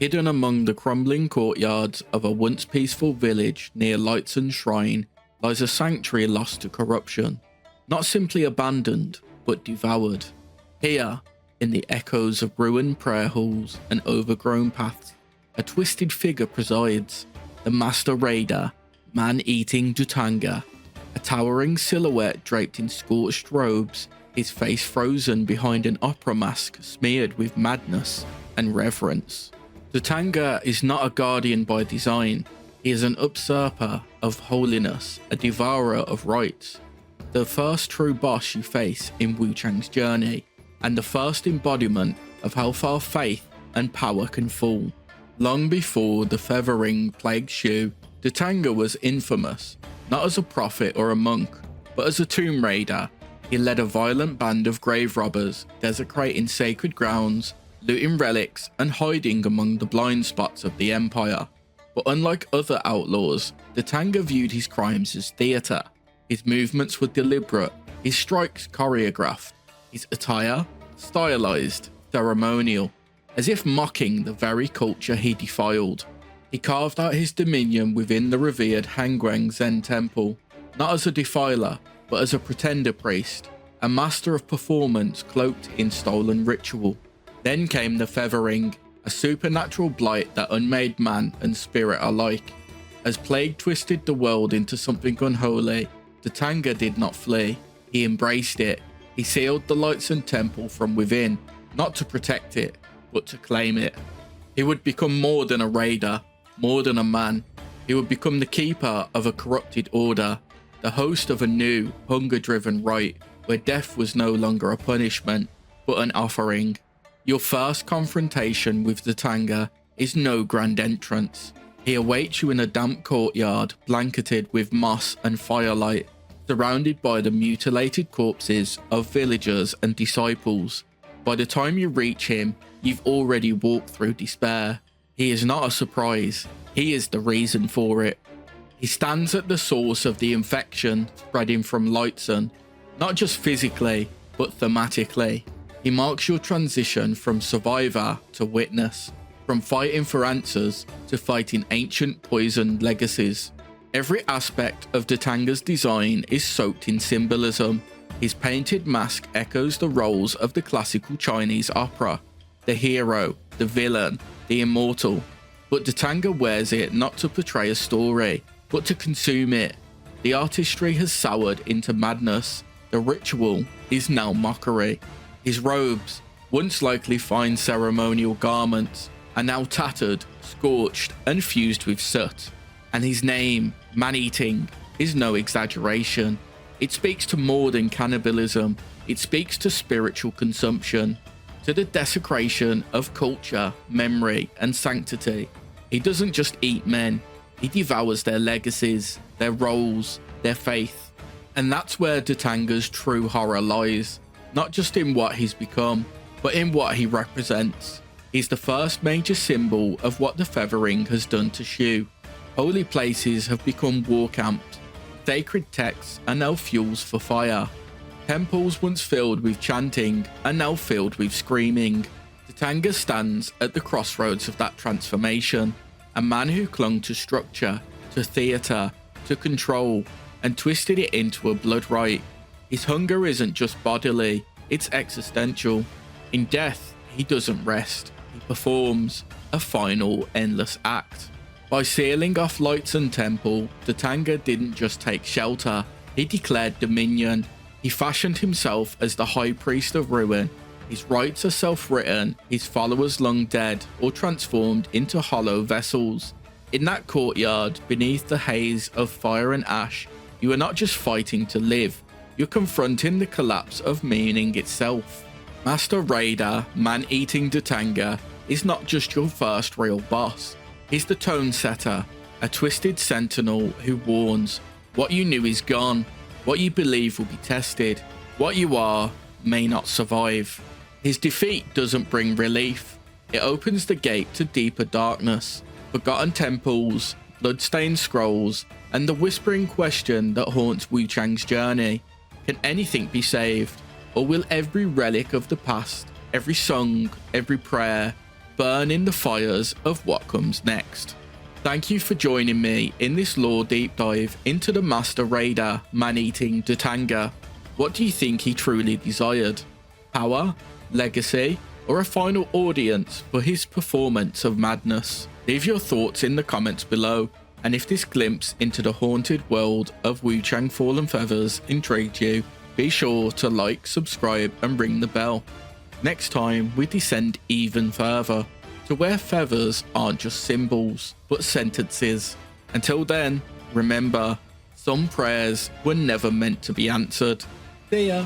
Hidden among the crumbling courtyards of a once peaceful village near Lightsun Shrine lies a sanctuary lost to corruption, not simply abandoned, but devoured. Here, in the echoes of ruined prayer halls and overgrown paths, a twisted figure presides, the master raider, man-eating Dhutanga, a towering silhouette draped in scorched robes, his face frozen behind an opera mask smeared with madness and reverence. Dhutanga is not a guardian by design. He is an usurper of holiness, a devourer of rights. The first true boss you face in Wuchang's journey, and the first embodiment of how far faith and power can fall. Long before the feathering plagued Shu, Dhutanga was infamous, not as a prophet or a monk, but as a tomb raider. He led a violent band of grave robbers, desecrating sacred grounds, looting relics and hiding among the blind spots of the empire. But unlike other outlaws, Dhutanga viewed his crimes as theatre. His movements were deliberate, his strikes choreographed, his attire stylized, ceremonial, as if mocking the very culture he defiled. He carved out his dominion within the revered Hangguang Zen temple, not as a defiler, but as a pretender priest, a master of performance cloaked in stolen ritual. Then came the feathering, a supernatural blight that unmade man and spirit alike. As plague twisted the world into something unholy, Dhutanga did not flee. He embraced it. He sealed the Lightsun temple from within, not to protect it, but to claim it. He would become more than a raider, more than a man. He would become the keeper of a corrupted order, the host of a new, hunger-driven rite, where death was no longer a punishment, but an offering. Your first confrontation with Dhutanga is no grand entrance. He awaits you in a damp courtyard, blanketed with moss and firelight, surrounded by the mutilated corpses of villagers and disciples. By the time you reach him, you've already walked through despair. He is not a surprise. He is the reason for it. He stands at the source of the infection spreading from Lightsun, not just physically, but thematically. He marks your transition from survivor to witness, from fighting for answers to fighting ancient poisoned legacies. Every aspect of Dhutanga's design is soaked in symbolism. His painted mask echoes the roles of the classical Chinese opera, the hero, the villain, the immortal. But Dhutanga wears it not to portray a story, but to consume it. The artistry has soured into madness. The ritual is now mockery. His robes, once likely fine ceremonial garments, are now tattered, scorched, and fused with soot. And his name, man-eating, is no exaggeration. It speaks to more than cannibalism. It speaks to spiritual consumption, to the desecration of culture, memory, and sanctity. He doesn't just eat men, he devours their legacies, their roles, their faith. And that's where Dhutanga's true horror lies. Not just in what he's become, but in what he represents. He's the first major symbol of what the feathering has done to Shu. Holy places have become war camps. Sacred texts are now fuels for fire. Temples once filled with chanting are now filled with screaming. Dhutanga stands at the crossroads of that transformation. A man who clung to structure, to theatre, to control, and twisted it into a blood rite. His hunger isn't just bodily, it's existential. In death, he doesn't rest. He performs a final, endless act. By sealing off Lightsun Temple, Dhutanga didn't just take shelter, he declared dominion. He fashioned himself as the High Priest of Ruin. His rites are self-written, his followers long dead or transformed into hollow vessels. In that courtyard, beneath the haze of fire and ash, you are not just fighting to live, you're confronting the collapse of meaning itself. Master Raider, man-eating Dhutanga, is not just your first real boss. He's the tone setter, a twisted sentinel who warns, what you knew is gone, what you believe will be tested, what you are may not survive. His defeat doesn't bring relief, it opens the gate to deeper darkness, forgotten temples, blood-stained scrolls, and the whispering question that haunts Wuchang's journey. Can anything be saved, or will every relic of the past, every song, every prayer, burn in the fires of what comes next. Thank you for joining me in this lore deep dive into the Master Raider, man-eating Dhutanga. What do you think he truly desired? Power, legacy, or a final audience for his performance of madness? Leave your thoughts in the comments below, and if this glimpse into the haunted world of Wuchang Fallen Feathers intrigued you, be sure to like, subscribe, and ring the bell. Next time we descend even further to where feathers aren't just symbols but sentences. Until then, remember, some prayers were never meant to be answered. See ya.